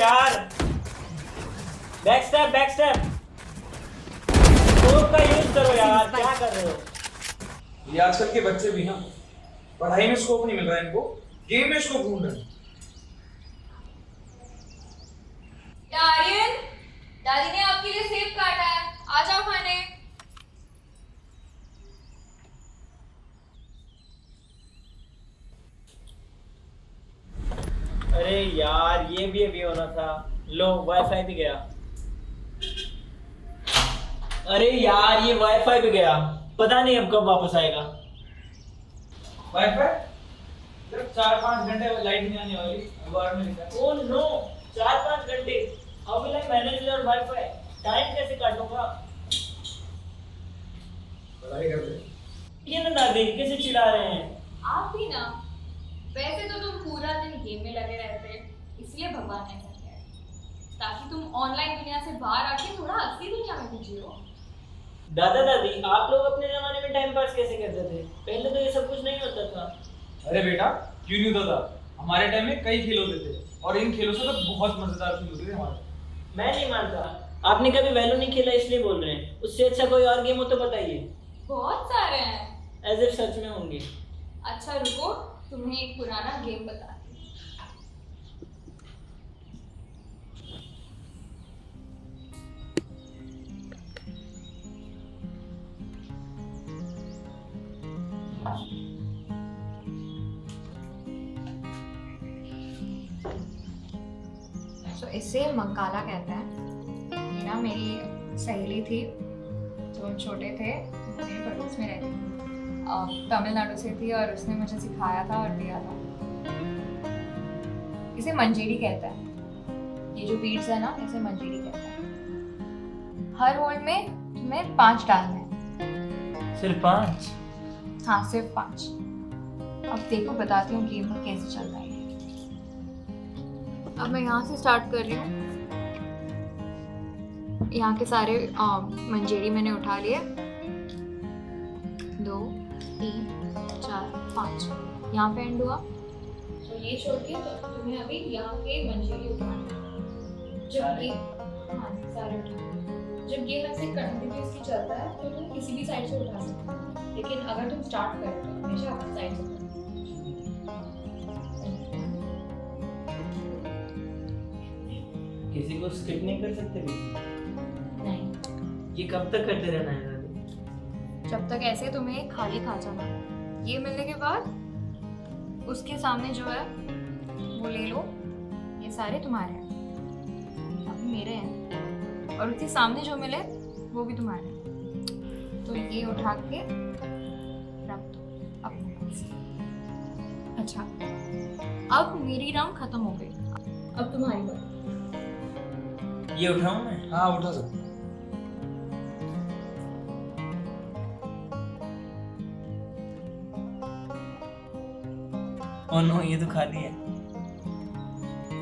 यार। Back step scope का use करो यार, क्या कर रहे हो? ये आजकल के बच्चे भी ना, पढ़ाई में स्कोप नहीं मिल रहा है इनको, गेम में स्कोप ढूंढ रहे हैं। आर्यन, दादी ने आपके लिए सेब काटा है, आ जाओ खाने। अरे यार, ये भी अभी होना था। लो, वाईफाई भी गया। अरे यार, ये वाईफाई भी गया। पता नहीं अब कब वापस आएगा। वाईफाई सिर्फ 4-5 घंटे लाइट नहीं आने वाली, अखबार में लिखा है। ओह नो, 4-5 घंटे। How will I manage your wifi? Time कैसे काटूंगा? पढ़ाई कर रहे हैं। ये ना दादी कैसे चिढ़ा रहे हैं? आप भी ना, वैसे तो तुम पूरा दिन गेम में लगे रहते, इसलिए भगवान ऐसा किया है, ताकि तुम ऑनलाइन दुनिया से बाहर आके थोड़ा असली दुनिया में भी जियो। दादा दादी, आप लोग अपने जमाने में टाइम पास कैसे करते थे? पहले तो ये सब कुछ नहीं होता था। अरे बेटा, क्यों नहीं होता था? हमारे टाइम में कई खेल होते थे और इन खेलों से तो बहुत मजेदार खेल होते थे हमारे। मैं नहीं मानता। आपने कभी वैल्यू नहीं खेला इसलिए बोल रहे हैं। उससे अच्छा कोई और गेम हो तो बताइए। बहुत सारे हैं। एज इफ सच में होंगे। अच्छा रुको, तुम्हें एक पुराना गेम बताती हूँ। तो इसे मंकाला कहते हैं। ये ना मेरी सहेली थी, जो हम छोटे थे, मेरे पड़ोस में रहती थी, तमिलनाडु से थी, और उसने मुझे सिखाया था और दिया था। इसे मंजेरी कहते हैं। ये जो बीड्स है ना, इसे मंजेरी कहते हैं। हर होल में तुम्हें 5 डालने हैं। सिर्फ 5? हाँ, सिर्फ 5। अब देखो, बताती हूँ गेम में कैसे चल रहा है। अब मैं यहाँ से स्टार्ट कर रही हूँ। यहाँ के सारे मंजेरी मैंने उठा लिए। 2, 3, 4, 5 यहाँ पे एंड हुआ। तो ये छोड़ के तो तुम्हें अभी यहाँ के मंजेरी उठाने हैं। जब गेम, हाँ सारे उठाने। जब गेम ऐसे कंटिन्यूअसली चलता है तो तुम किसी भी साइड से उठा सकते हो, लेकिन अगर तुम स्टार्ट करो तो हमेशा अपनी साइड से उठाओ। किसी को स्किप नहीं कर सकते भी? नहीं, ये कब तक करते रहना है दादी? जब तक ऐसे तुम्हें खाली खा जाना। ये मिलने के बाद उसके सामने जो है वो ले लो। ये सारे तुम्हारे हैं, अभी मेरे हैं, और उसके सामने जो मिले वो भी तुम्हारे हैं। तो ये उठा के रख दो अपने पास। अच्छा, अब मेरी राउंड खत्म हो गई, अब तुम्हारी बारी। ये उठाऊं मैं? हाँ, उठा सकते। ओह नो, ये तो खाली है।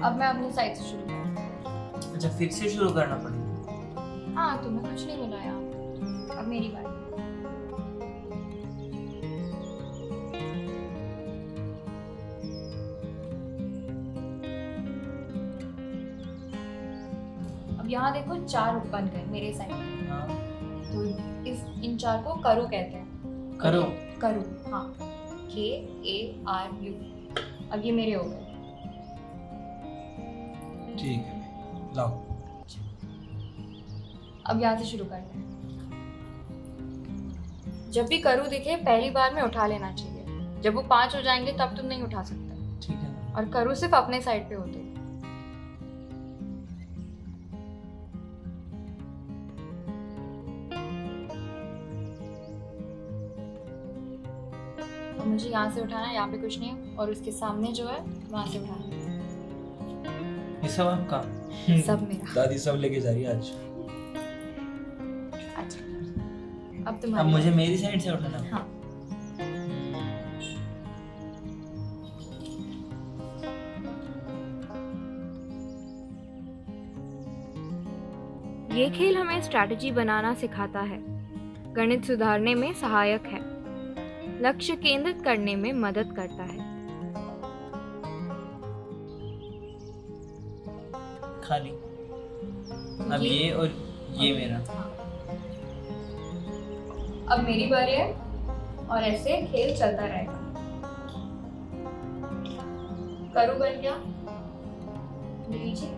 अब मैं अपनी साइड से शुरू करूँ। अच्छा, फिर से शुरू करना पड़ेगा। हाँ, तुम्हें कुछ नहीं मिला यार। अब मेरी बारी। अब यहाँ देखो 4 बन गए मेरे साइड में। हाँ। तो इन 4 को करू कहते हैं। करो? करू, हाँ, KARU। अब ये मेरे हो गए। ठीक है, लाओ। अब यहाँ से शुरू करते हैं। जब भी करू दिखे पहली बार में उठा लेना चाहिए। जब वो 5 हो जाएंगे तब तुम नहीं उठा सकते। ठीक है। और करू सिर्फ अपने साइड पे होते। तो मुझे यहाँ से उठाना है, यहाँ पे कुछ नहीं है, और उसके सामने जो है वहां से उठाना है। ये सब आपका? सब मेरा। दादी सब लेके जा रही है आज। अच्छा, अब अब तुम्हारी मुझे बारी। मेरी साइड से उठाना? हाँ। ये खेल हमें स्ट्रैटेजी बनाना सिखाता है, गणित सुधारने में सहायक है, लक्ष्य केंद्रित करने में मदद करता है। खाली। अब ये और ये मेरा। अब मेरी बारी है और ऐसे खेल चलता रहेगा। करू बन गया, लीजिए।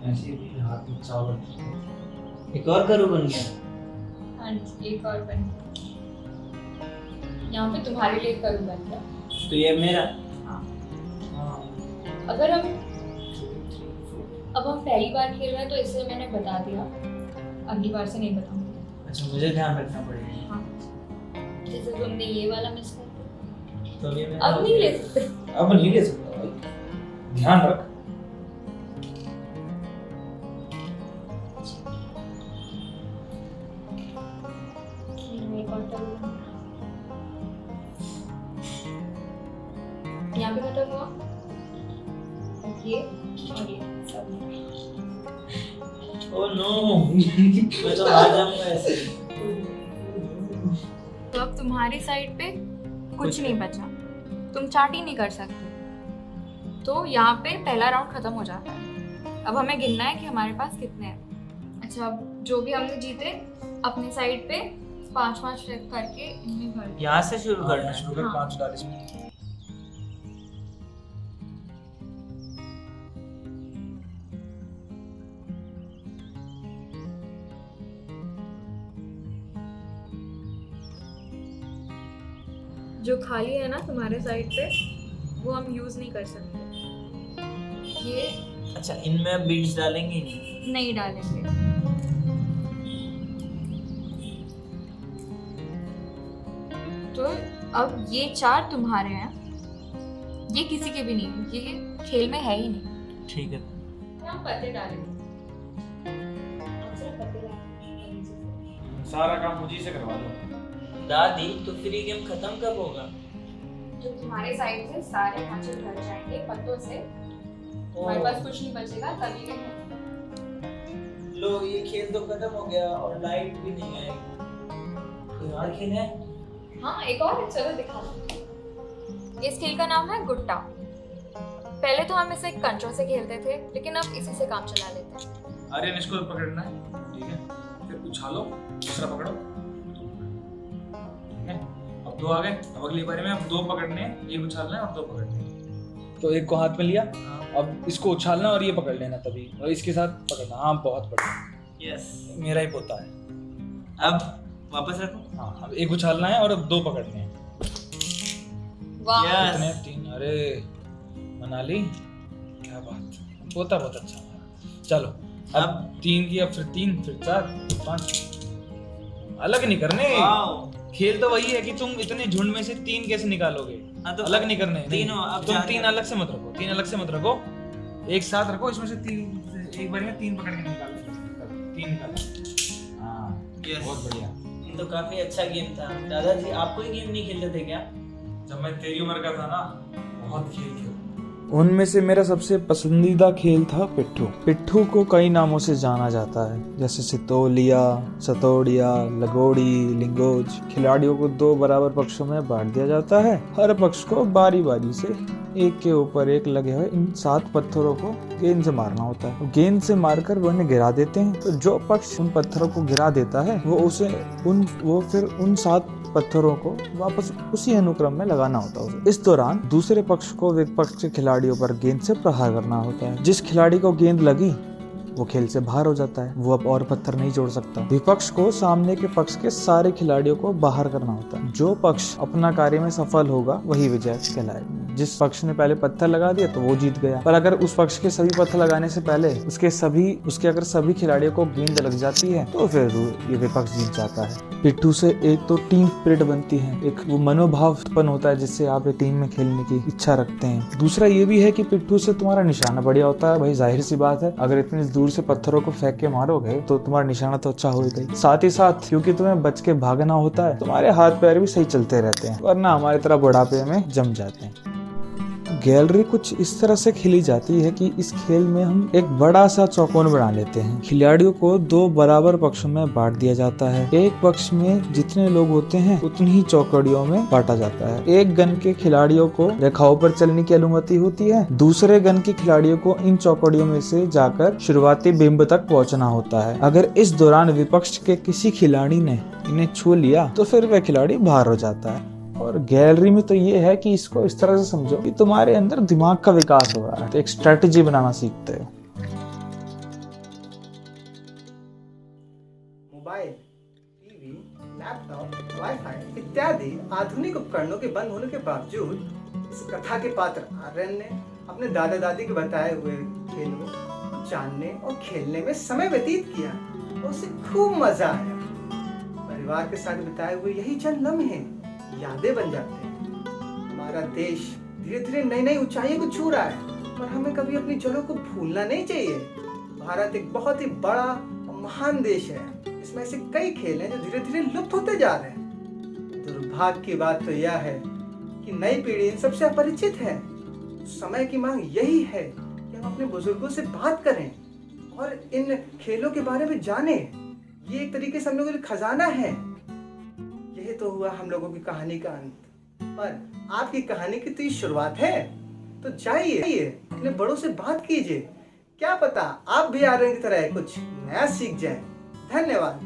ऐसे भी हाथ में चावल। एक और करू बन गया। हाँ जी, एक और बन गया। यहाँ पे तुम्हारे लिए करू बन गया। तो ये मेरा। अगर अब हम पहली बार खेल रहे हैं तो इसलिए मैंने बता दिया, अगली बार से नहीं बताऊंगी। अच्छा, मुझे ध्यान रखना पड़ेगा। हाँ, जैसे तुमने ये वाला मिस कर दिया, तो ये मेरा। अब नहीं ले सकते। अब नहीं ले सकता भाई, ध्यान रख। एक और करू। यहाँ पे मतलब हुआ ये और ये सब। ओह नो, मैं तो हार जाऊंगा ऐसे। तो अब तुम्हारी साइड पे कुछ नहीं बचा, तुम चाट ही नहीं कर सकते। तो यहाँ पे पहला राउंड खत्म हो जाता है। अब हमें गिनना है कि हमारे पास कितने हैं। अच्छा, अब जो भी हमने जीते अपने साइड पे 5-5 स्टेप करके इनमें भर दिया। यहाँ से शुरू करना है। शुरू कर, हाँ। 5 डाल इसमें। जो खाली है ना तुम्हारे साइड पे, वो हम यूज नहीं कर सकते। ये अच्छा, इनमें अब बीट्स डालेंगे नहीं। नहीं डालेंगे। तो अब ये 4 तुम्हारे हैं, ये किसी के भी नहीं, ये खेल में है ही नहीं। ठीक है। हम पत्ते डालेंगे। अब सिर्फ पत्ते डालेंगे। सारा काम मुझे से करवा दो। दादी, तो फिर ये गेम खत्म कब होगा? जो तुम्हारे साइड से सारे कांचे भर जाएंगे पत्तों से, हमारे पास कुछ नहीं बचेगा, तभी के लो, ये खेल तो खत्म हो गया और लाइट भी नहीं आएगी। कोई और खेल है? हाँ, एक और है, चलो दिखा दो। इस खेल का नाम है गुट्टा। पहले तो हम इसे कंचों से खेलते थे, लेकिन अब इसी से काम चला लेते हैं। आर्यन, इसको पकड़ना है, ठीक है? फिर उछालो, दूसरा पकड़ो, ठीक है? अब 2 आ गए। अब अगली बारी में अब 2 पकड़ने हैं, एक उछालना है और 2 पकड़ने हैं। तो एक को हाथ में लिया, अब इसको उछालना और ये पकड़ लेना तभी, और इसके साथ पकड़ना। हाँ, बहुत बढ़िया। यस। मेरा ही पोता है। अब वापस रखो। हाँ, अब एक उछालना है और अब 2 पकड़ने हैं। वाह, कितने? 3। अरे मनाली, क्या बात, पोता बहुत अच्छा हमारा। चलो, अब 3 की, अब फिर 3, फिर 4, फिर 5। अलग नहीं करने। वाओ। खेल तो वही है कि तुम इतने झुंड में से 3 कैसे निकालोगे। हाँ, तो अलग नहीं करने। तीनों अब तुम जान 3 गए। अलग से मत रखो, 3 अलग से मत रखो, एक साथ रखो। इसमें से 3 एक बार में 3 पकड़ के निकालो। 3 निकालो। हाँ, Yes. बहुत बढ़िया। ये तो काफी अच्छा गेम था। दादाजी, आप कोई गेम नहीं खेलते थे क्या? जब मैं तेरी उम्र का था ना, बहुत खेल खेला। उनमें से मेरा सबसे पसंदीदा खेल था पिट्ठू। पिट्ठू को कई नामों से जाना जाता है, जैसे सितोलिया, सतोड़िया, लगोड़ी, लिंगोज। खिलाड़ियों को 2 बराबर पक्षों में बांट दिया जाता है। हर पक्ष को बारी बारी से एक के ऊपर एक लगे हुए इन 7 पत्थरों को गेंद से मारना होता है। गेंद से मारकर वो उन्हें गिरा देते हैं। तो जो पक्ष उन पत्थरों को गिरा देता है, वो फिर उन 7 पत्थरों को वापस उसी अनुक्रम में लगाना होता है उसे। इस दौरान दूसरे पक्ष को विपक्ष के खिलाड़ियों पर गेंद से प्रहार करना होता है। जिस खिलाड़ी को गेंद लगी वो खेल से बाहर हो जाता है, वो अब और पत्थर नहीं जोड़ सकता। विपक्ष को सामने के पक्ष के सारे खिलाड़ियों को बाहर करना होता है। जो पक्ष अपना कार्य में सफल होगा वही विजय कहलाएगा। जिस पक्ष ने पहले पत्थर लगा दिया तो वो जीत गया, पर अगर उस पक्ष के सभी पत्थर लगाने से पहले उसके अगर सभी खिलाड़ियों को गेंद लग जाती है तो फिर ये विपक्ष जीत जाता है। पिट्ठू से एक तो टीम स्पिरिट बनती है, एक वो मनोभाव उत्पन्न होता है जिससे आप एक टीम में खेलने की इच्छा रखते हैं। दूसरा ये भी है कि पिट्ठू से तुम्हारा निशाना बढ़िया होता है। भाई जाहिर सी बात है, अगर इतनी दूर से पत्थरों को फेंक के मारोगे तो तुम्हारा निशाना तो अच्छा होगा ही। साथ ही साथ क्योंकि तुम्हें बच के भागना होता है, तुम्हारे हाथ पैर भी सही चलते रहते हैं, वरना हमारी तरह बुढ़ापे में जम जाते हैं। गैलरी कुछ इस तरह से खेली जाती है कि इस खेल में हम एक बड़ा सा चौकोन बना लेते हैं। खिलाड़ियों को 2 बराबर पक्षों में बांट दिया जाता है। एक पक्ष में जितने लोग होते हैं उतनी ही चौकड़ियों में बांटा जाता है। एक गन के खिलाड़ियों को रेखाओं पर चलने की अनुमति होती है। दूसरे गन के खिलाड़ियों को इन चौकड़ियों में से जाकर शुरुआती बिंब तक पहुंचना होता है। अगर इस दौरान विपक्ष के किसी खिलाड़ी ने इन्हें छू लिया तो फिर वह खिलाड़ी बाहर हो जाता है। और गैलरी में तो ये है कि इसको इस तरह से समझो कि तुम्हारे अंदर दिमाग का विकास हो रहा है, तो एक स्ट्रेटेजी बनाना सीखते हो। मोबाइल, टीवी, लैपटॉप, वाईफाई इत्यादि आधुनिक उपकरणों के बंद होने के बावजूद इस कथा के पात्र आर्यन ने अपने दादा दादी के बताए हुए खेलों को जानने और खेलने में समय व्यतीत किया और उसे खूब मजा आया। परिवार के साथ बिताए हुए यही चंद लम्हे यादें बन जाते हैं। हमारा देश धीरे धीरे नई नई ऊंचाइयों को छू रहा है और हमें कभी अपनी जड़ों को भूलना नहीं चाहिए। भारत एक बहुत ही बड़ा और महान देश है। इसमें ऐसे कई खेल हैं जो धीरे धीरे लुप्त होते जा रहे हैं। दुर्भाग्य की बात तो यह है कि नई पीढ़ी इन सबसे अपरिचित है। समय की मांग यही है कि हम अपने बुजुर्गों से बात करें और इन खेलों के बारे में जानें। ये एक तरीके से हम लोगों के लिए खजाना है। यह तो हुआ हम लोगों की कहानी का अंत, पर आपकी कहानी की तो ये शुरुआत है। तो जाइए अपने बड़ों से बात कीजिए, क्या पता आप भी आर्यन की तरह कुछ नया सीख जाएं। धन्यवाद।